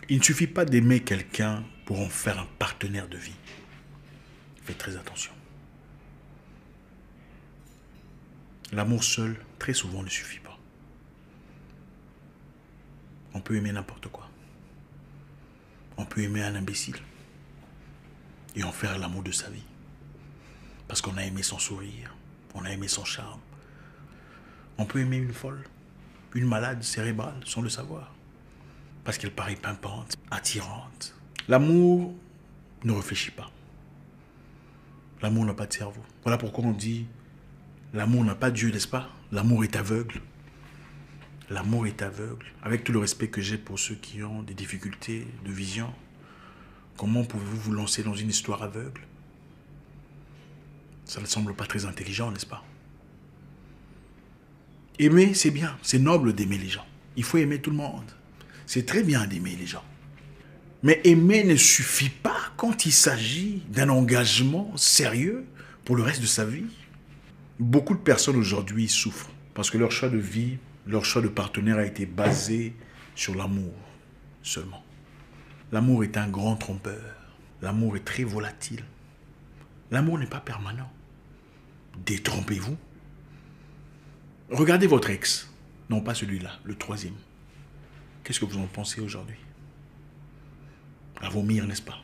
Il ne suffit pas d'aimer quelqu'un pour en faire un partenaire de vie. Faites très attention. L'amour seul, très souvent, ne suffit pas. On peut aimer n'importe quoi. On peut aimer un imbécile et en faire l'amour de sa vie. Parce qu'on a aimé son sourire, on a aimé son charme. On peut aimer une folle, une malade cérébrale, sans le savoir. Parce qu'elle paraît pimpante, attirante. L'amour ne réfléchit pas. L'amour n'a pas de cerveau. Voilà pourquoi on dit l'amour n'a pas Dieu, n'est-ce pas? L'amour est aveugle. L'amour est aveugle. Avec tout le respect que j'ai pour ceux qui ont des difficultés de vision, comment pouvez-vous vous lancer dans une histoire aveugle? Ça ne semble pas très intelligent, n'est-ce pas? Aimer, c'est bien. C'est noble d'aimer les gens. Il faut aimer tout le monde. C'est très bien d'aimer les gens. Mais aimer ne suffit pas quand il s'agit d'un engagement sérieux pour le reste de sa vie. Beaucoup de personnes aujourd'hui souffrent parce que leur choix de vie, leur choix de partenaire a été basé sur l'amour seulement. L'amour est un grand trompeur. L'amour est très volatile. L'amour n'est pas permanent. Détrompez-vous. Regardez votre ex. Non, pas celui-là, le troisième. Qu'est-ce que vous en pensez aujourd'hui? À vomir, n'est-ce pas?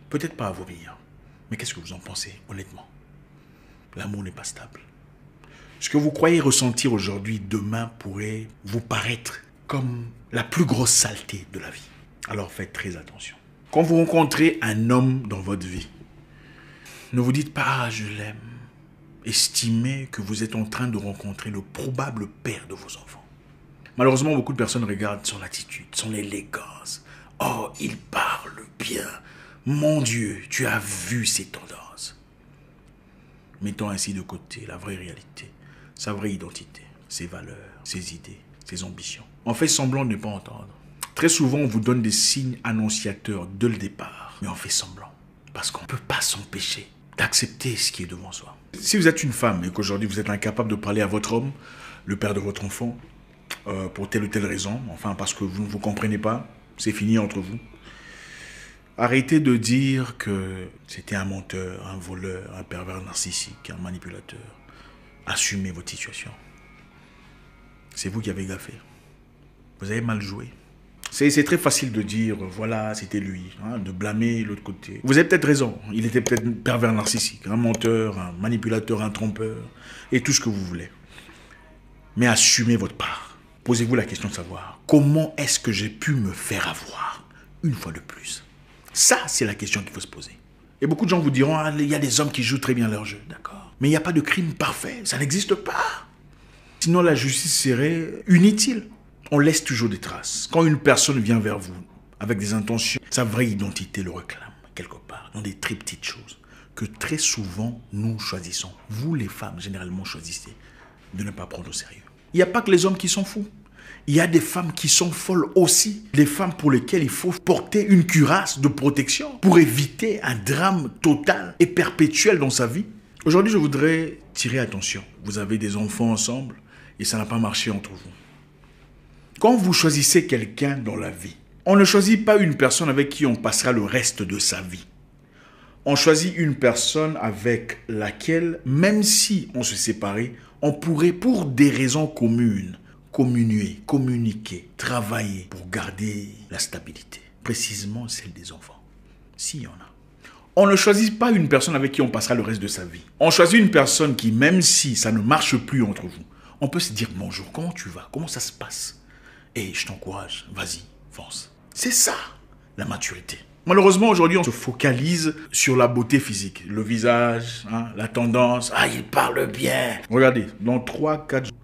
Peut-être pas à vomir. Mais qu'est-ce que vous en pensez, honnêtement? L'amour n'est pas stable. Ce que vous croyez ressentir aujourd'hui, demain, pourrait vous paraître comme la plus grosse saleté de la vie. Alors faites très attention. Quand vous rencontrez un homme dans votre vie, ne vous dites pas « Ah, je l'aime ». Estimez que vous êtes en train de rencontrer le probable père de vos enfants. Malheureusement, beaucoup de personnes regardent son attitude, son élégance. « Oh, il parle bien. Mon Dieu, tu as vu ses tendances. » Mettons ainsi de côté la vraie réalité, sa vraie identité, ses valeurs, ses idées, ses ambitions. On fait semblant de ne pas entendre. Très souvent, on vous donne des signes annonciateurs dès le départ, mais on fait semblant, parce qu'on ne peut pas s'empêcher d'accepter ce qui est devant soi. Si vous êtes une femme et qu'aujourd'hui vous êtes incapable de parler à votre homme, le père de votre enfant, pour telle ou telle raison, enfin parce que vous ne vous comprenez pas, c'est fini entre vous. Arrêtez de dire que c'était un menteur, un voleur, un pervers narcissique, un manipulateur. Assumez votre situation. C'est vous qui avez gaffé. Vous avez mal joué. C'est très facile de dire, voilà, c'était lui, hein, de blâmer l'autre côté. Vous avez peut-être raison, il était peut-être un pervers narcissique, un menteur, un manipulateur, un trompeur, et tout ce que vous voulez. Mais assumez votre part. Posez-vous la question de savoir, comment est-ce que j'ai pu me faire avoir une fois de plus? Ça, c'est la question qu'il faut se poser. Et beaucoup de gens vous diront, ah, il y a des hommes qui jouent très bien leur jeu, d'accord. Mais il n'y a pas de crime parfait, ça n'existe pas. Sinon, la justice serait inutile. On laisse toujours des traces. Quand une personne vient vers vous avec des intentions, sa vraie identité le réclame quelque part, dans des très petites choses que très souvent nous choisissons. Vous les femmes, généralement, choisissez de ne pas prendre au sérieux. Il n'y a pas que les hommes qui sont fous. Il y a des femmes qui sont folles aussi. Des femmes pour lesquelles il faut porter une cuirasse de protection pour éviter un drame total et perpétuel dans sa vie. Aujourd'hui, je voudrais tirer attention. Vous avez des enfants ensemble et ça n'a pas marché entre vous. Quand vous choisissez quelqu'un dans la vie, on ne choisit pas une personne avec qui on passera le reste de sa vie. On choisit une personne avec laquelle, même si on se séparait, on pourrait, pour des raisons communes, communiquer, travailler pour garder la stabilité. Précisément celle des enfants, s'il y en a. On ne choisit pas une personne avec qui on passera le reste de sa vie. On choisit une personne qui, même si ça ne marche plus entre vous, on peut se dire bonjour, comment tu vas, comment ça se passe? Et je t'encourage, vas-y, fonce. C'est ça, la maturité. Malheureusement, aujourd'hui, on se focalise sur la beauté physique, le visage, hein, la tendance. Ah, il parle bien. Regardez, dans 3-4 jours,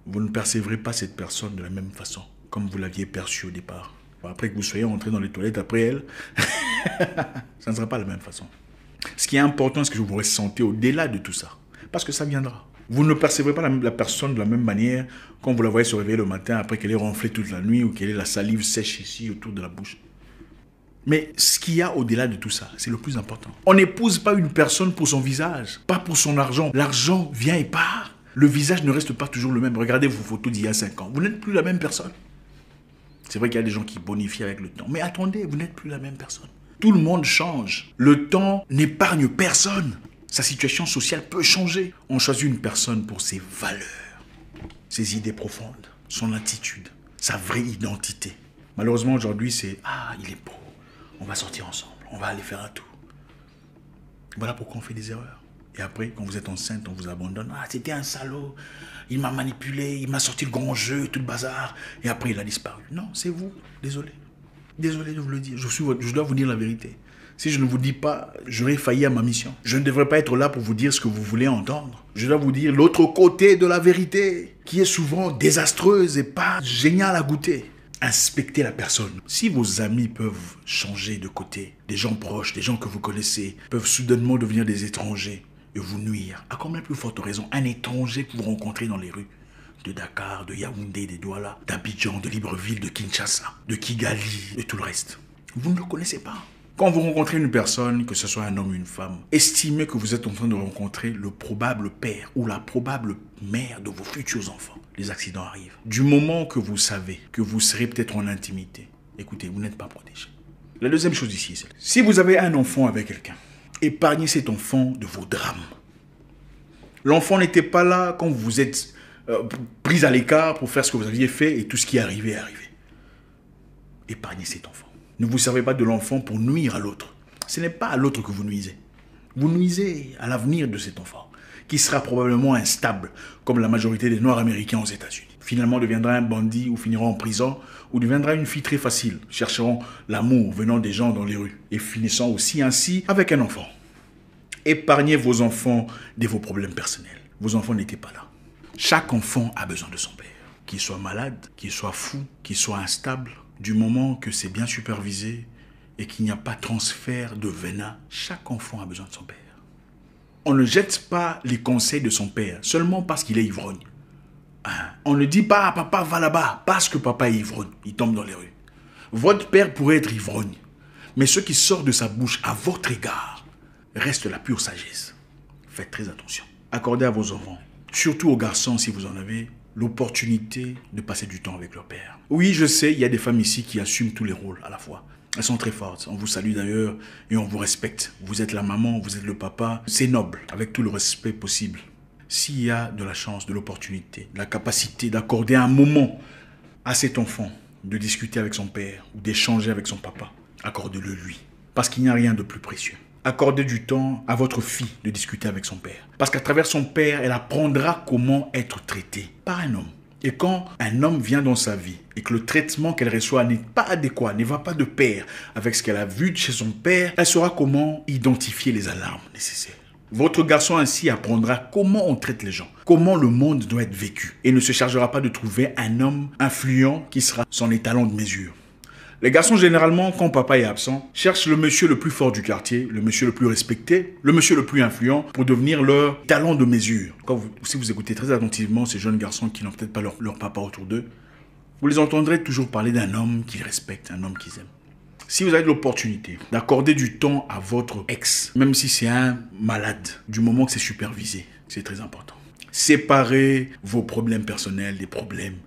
vous ne percevrez pas cette personne de la même façon, comme vous l'aviez perçue au départ. Après que vous soyez entré dans les toilettes après elle, ça ne sera pas la même façon. Ce qui est important, c'est que vous ressentez au-delà de tout ça, parce que ça viendra. Vous ne percevrez pas la personne de la même manière quand vous la voyez se réveiller le matin après qu'elle ait ronflé toute la nuit ou qu'elle ait la salive sèche ici autour de la bouche. Mais ce qu'il y a au-delà de tout ça, c'est le plus important. On n'épouse pas une personne pour son visage, pas pour son argent. L'argent vient et part. Le visage ne reste pas toujours le même. Regardez vos photos d'il y a 5 ans. Vous n'êtes plus la même personne. C'est vrai qu'il y a des gens qui bonifient avec le temps. Mais attendez, vous n'êtes plus la même personne. Tout le monde change. Le temps n'épargne personne. Sa situation sociale peut changer. On choisit une personne pour ses valeurs, ses idées profondes, son attitude, sa vraie identité. Malheureusement, aujourd'hui, c'est « Ah, il est beau. On va sortir ensemble. On va aller faire un tour. » Voilà pourquoi on fait des erreurs. Et après, quand vous êtes enceinte, on vous abandonne. « Ah, c'était un salaud. Il m'a manipulé. Il m'a sorti le grand jeu, tout le bazar. Et après, il a disparu. » Non, c'est vous. Désolé. Désolé de vous le dire. Je dois vous dire la vérité. Si je ne vous dis pas, j'aurais failli à ma mission. Je ne devrais pas être là pour vous dire ce que vous voulez entendre. Je dois vous dire l'autre côté de la vérité, qui est souvent désastreuse et pas géniale à goûter. Inspectez la personne. Si vos amis peuvent changer de côté, des gens proches, des gens que vous connaissez, peuvent soudainement devenir des étrangers et vous nuire, à combien plus forte raison un étranger que vous rencontrez dans les rues de Dakar, de Yaoundé, des Douala, d'Abidjan, de Libreville, de Kinshasa, de Kigali et tout le reste. Vous ne le connaissez pas. Quand vous rencontrez une personne, que ce soit un homme ou une femme, estimez que vous êtes en train de rencontrer le probable père ou la probable mère de vos futurs enfants. Les accidents arrivent. Du moment que vous savez que vous serez peut-être en intimité, écoutez, vous n'êtes pas protégé. La deuxième chose ici, c'est si vous avez un enfant avec quelqu'un, épargnez cet enfant de vos drames. L'enfant n'était pas là quand vous êtes pris à l'écart pour faire ce que vous aviez fait et tout ce qui est arrivé est arrivé. Épargnez cet enfant. Ne vous servez pas de l'enfant pour nuire à l'autre. Ce n'est pas à l'autre que vous nuisez. Vous nuisez à l'avenir de cet enfant, qui sera probablement instable, comme la majorité des Noirs américains aux États-Unis. Finalement deviendra un bandit ou finira en prison, ou deviendra une fille très facile, chercheront l'amour venant des gens dans les rues, et finissant aussi ainsi avec un enfant. Épargnez vos enfants de vos problèmes personnels. Vos enfants n'étaient pas là. Chaque enfant a besoin de son père. Qu'il soit malade, qu'il soit fou, qu'il soit instable, du moment que c'est bien supervisé et qu'il n'y a pas transfert de venin, chaque enfant a besoin de son père. On ne jette pas les conseils de son père seulement parce qu'il est ivrogne. On ne dit pas « papa va là-bas » parce que papa est ivrogne, il tombe dans les rues. Votre père pourrait être ivrogne, mais ce qui sort de sa bouche à votre égard reste la pure sagesse. Faites très attention. Accordez à vos enfants, surtout aux garçons si vous en avez, l'opportunité de passer du temps avec leur père. Oui, je sais, il y a des femmes ici qui assument tous les rôles à la fois. Elles sont très fortes. On vous salue d'ailleurs et on vous respecte. Vous êtes la maman, vous êtes le papa. C'est noble, avec tout le respect possible. S'il y a de la chance, de l'opportunité, de la capacité d'accorder un moment à cet enfant, de discuter avec son père ou d'échanger avec son papa, accordez-le lui. Parce qu'il n'y a rien de plus précieux. Accordez du temps à votre fille de discuter avec son père. Parce qu'à travers son père, elle apprendra comment être traitée par un homme. Et quand un homme vient dans sa vie et que le traitement qu'elle reçoit n'est pas adéquat, ne va pas de pair avec ce qu'elle a vu chez son père, elle saura comment identifier les alarmes nécessaires. Votre garçon ainsi apprendra comment on traite les gens, comment le monde doit être vécu et ne se chargera pas de trouver un homme influent qui sera son étalon de mesure. Les garçons, généralement, quand papa est absent, cherchent le monsieur le plus fort du quartier, le monsieur le plus respecté, le monsieur le plus influent pour devenir leur talon de mesure. Si vous écoutez très attentivement ces jeunes garçons qui n'ont peut-être pas leur papa autour d'eux, vous les entendrez toujours parler d'un homme qu'ils respectent, un homme qu'ils aiment. Si vous avez l'opportunité d'accorder du temps à votre ex, même si c'est un malade, du moment que c'est supervisé, c'est très important. Séparez vos problèmes personnels des problèmes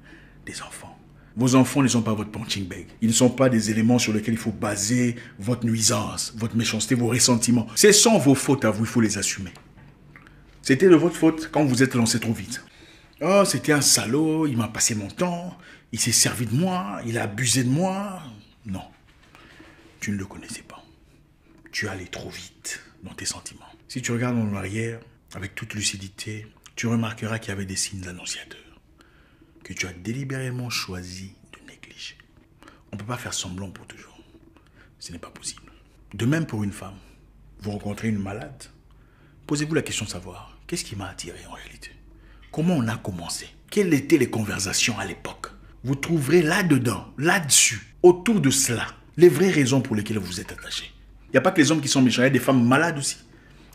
des enfants. Vos enfants ne sont pas votre punching bag. Ils ne sont pas des éléments sur lesquels il faut baser votre nuisance, votre méchanceté, vos ressentiments. Ce sont vos fautes à vous, il faut les assumer. C'était de votre faute quand vous êtes lancé trop vite. Oh, c'était un salaud, il m'a passé mon temps, il s'est servi de moi, il a abusé de moi. Non, tu ne le connaissais pas. Tu allais trop vite dans tes sentiments. Si tu regardes en arrière, avec toute lucidité, tu remarqueras qu'il y avait des signes annonciateurs que tu as délibérément choisi de négliger. On ne peut pas faire semblant pour toujours. Ce n'est pas possible. De même pour une femme. Vous rencontrez une malade. Posez-vous la question de savoir, qu'est-ce qui m'a attiré en réalité? Comment on a commencé? Quelles étaient les conversations à l'époque? Vous trouverez là-dedans, là-dessus, autour de cela, les vraies raisons pour lesquelles vous êtes attaché. Il n'y a pas que les hommes qui sont méchants, il y a des femmes malades aussi,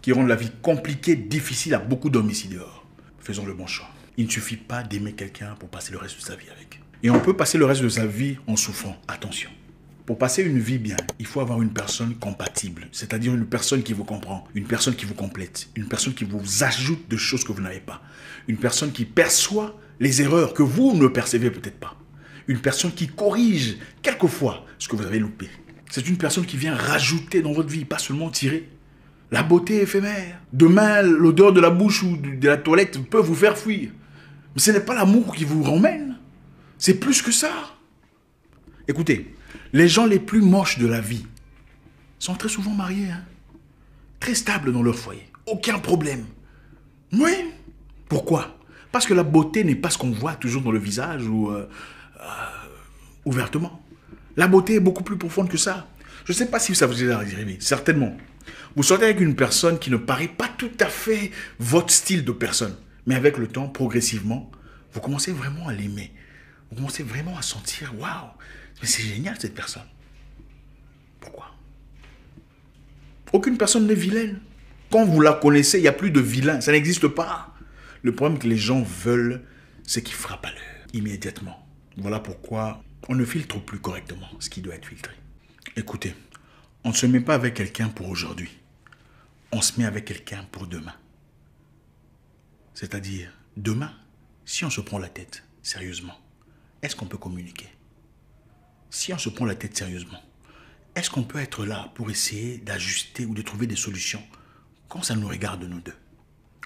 qui rendent la vie compliquée, difficile à beaucoup d'hommes ici dehors. Faisons le bon choix. Il ne suffit pas d'aimer quelqu'un pour passer le reste de sa vie avec. Et on peut passer le reste de sa vie en souffrant. Attention. Pour passer une vie bien, il faut avoir une personne compatible. C'est-à-dire une personne qui vous comprend, une personne qui vous complète, une personne qui vous ajoute de choses que vous n'avez pas. Une personne qui perçoit les erreurs que vous ne percevez peut-être pas. Une personne qui corrige quelquefois ce que vous avez loupé. C'est une personne qui vient rajouter dans votre vie, pas seulement tirer. La beauté éphémère. Demain, l'odeur de la bouche ou de la toilette peut vous faire fuir. Mais ce n'est pas l'amour qui vous ramène. C'est plus que ça. Écoutez, les gens les plus moches de la vie sont très souvent mariés, hein, très stables dans leur foyer. Aucun problème. Oui. Pourquoi? Parce que la beauté n'est pas ce qu'on voit toujours dans le visage ou ouvertement. La beauté est beaucoup plus profonde que ça. Je ne sais pas si ça vous est arrivé, certainement. Vous sortez avec une personne qui ne paraît pas tout à fait votre style de personne. Mais avec le temps, progressivement, vous commencez vraiment à l'aimer. Vous commencez vraiment à sentir, waouh, mais c'est génial cette personne. Pourquoi? Aucune personne n'est vilaine. Quand vous la connaissez, il n'y a plus de vilain. Ça n'existe pas. Le problème que les gens veulent, c'est qu'ils frappent à l'heure, immédiatement. Voilà pourquoi on ne filtre plus correctement ce qui doit être filtré. Écoutez, on ne se met pas avec quelqu'un pour aujourd'hui. On se met avec quelqu'un pour demain. C'est-à-dire, demain, si on se prend la tête sérieusement, est-ce qu'on peut communiquer? Si on se prend la tête sérieusement, est-ce qu'on peut être là pour essayer d'ajuster ou de trouver des solutions quand ça nous regarde nous deux?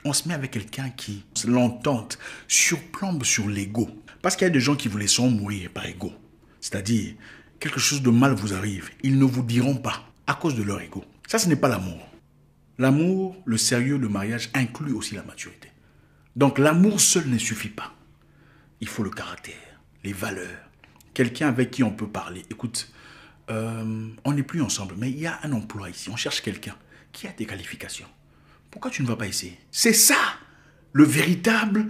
On se met avec quelqu'un qui, l'entente, surplombe sur l'ego. Parce qu'il y a des gens qui vous laisseront mourir par ego. C'est-à-dire, quelque chose de mal vous arrive, ils ne vous diront pas à cause de leur ego. Ça, ce n'est pas l'amour. L'amour, le sérieux, le mariage inclut aussi la maturité. Donc l'amour seul ne suffit pas. Il faut le caractère, les valeurs, quelqu'un avec qui on peut parler. Écoute, on n'est plus ensemble, mais il y a un emploi ici. On cherche quelqu'un qui a des qualifications. Pourquoi tu ne vas pas essayer? C'est ça, le véritable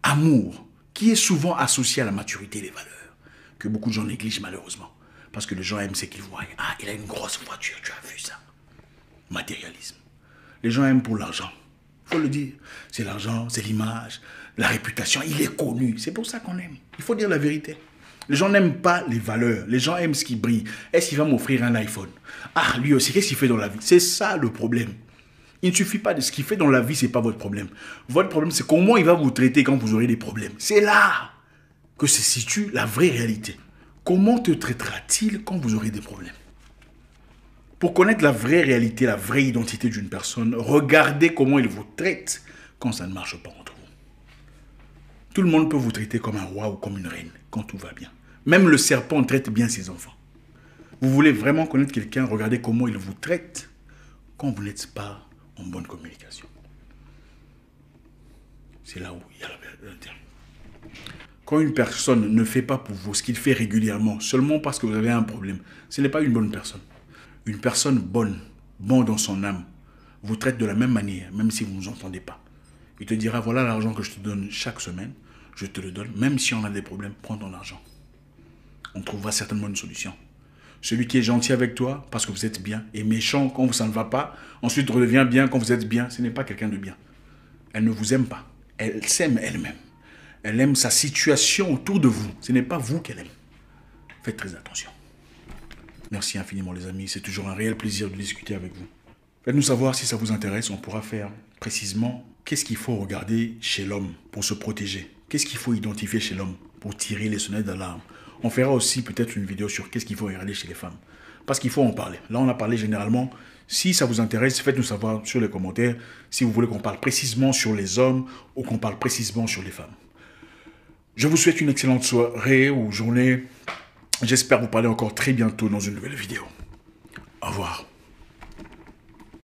amour, qui est souvent associé à la maturité et les valeurs, que beaucoup de gens négligent malheureusement. Parce que les gens aiment ce qu'ils voient. Ah, il a une grosse voiture, tu as vu ça? Matérialisme. Les gens aiment pour l'argent. Il faut le dire. C'est l'argent, c'est l'image, la réputation. Il est connu. C'est pour ça qu'on aime. Il faut dire la vérité. Les gens n'aiment pas les valeurs. Les gens aiment ce qui brille. Est-ce qu'il va m'offrir un iPhone? Ah, lui aussi, qu'est-ce qu'il fait dans la vie? C'est ça le problème. Il ne suffit pas de ce qu'il fait dans la vie, ce n'est pas votre problème. Votre problème, c'est comment il va vous traiter quand vous aurez des problèmes. C'est là que se situe la vraie réalité. Comment te traitera-t-il quand vous aurez des problèmes? Pour connaître la vraie réalité, la vraie identité d'une personne, regardez comment il vous traite quand ça ne marche pas entre vous. Tout le monde peut vous traiter comme un roi ou comme une reine quand tout va bien. Même le serpent traite bien ses enfants. Vous voulez vraiment connaître quelqu'un, regardez comment il vous traite quand vous n'êtes pas en bonne communication. C'est là où il y a la vérité. Quand une personne ne fait pas pour vous ce qu'il fait régulièrement, seulement parce que vous avez un problème, ce n'est pas une bonne personne. Une personne bonne, bon dans son âme, vous traite de la même manière, même si vous ne vous entendez pas. Il te dira, voilà l'argent que je te donne chaque semaine, je te le donne, même si on a des problèmes, prends ton argent. On trouvera certainement une solution. Celui qui est gentil avec toi, parce que vous êtes bien, et méchant quand ça ne va pas, ensuite redevient bien quand vous êtes bien, ce n'est pas quelqu'un de bien. Elle ne vous aime pas. Elle s'aime elle-même. Elle aime sa situation autour de vous. Ce n'est pas vous qu'elle aime. Faites très attention. Merci infiniment les amis. C'est toujours un réel plaisir de discuter avec vous. Faites-nous savoir si ça vous intéresse. On pourra faire précisément qu'est-ce qu'il faut regarder chez l'homme pour se protéger. Qu'est-ce qu'il faut identifier chez l'homme pour tirer les sonnettes d'alarme. On fera aussi peut-être une vidéo sur qu'est-ce qu'il faut regarder chez les femmes. Parce qu'il faut en parler. Là, on a parlé généralement. Si ça vous intéresse, faites-nous savoir sur les commentaires si vous voulez qu'on parle précisément sur les hommes ou qu'on parle précisément sur les femmes. Je vous souhaite une excellente soirée ou journée. J'espère vous parler encore très bientôt dans une nouvelle vidéo. Au revoir.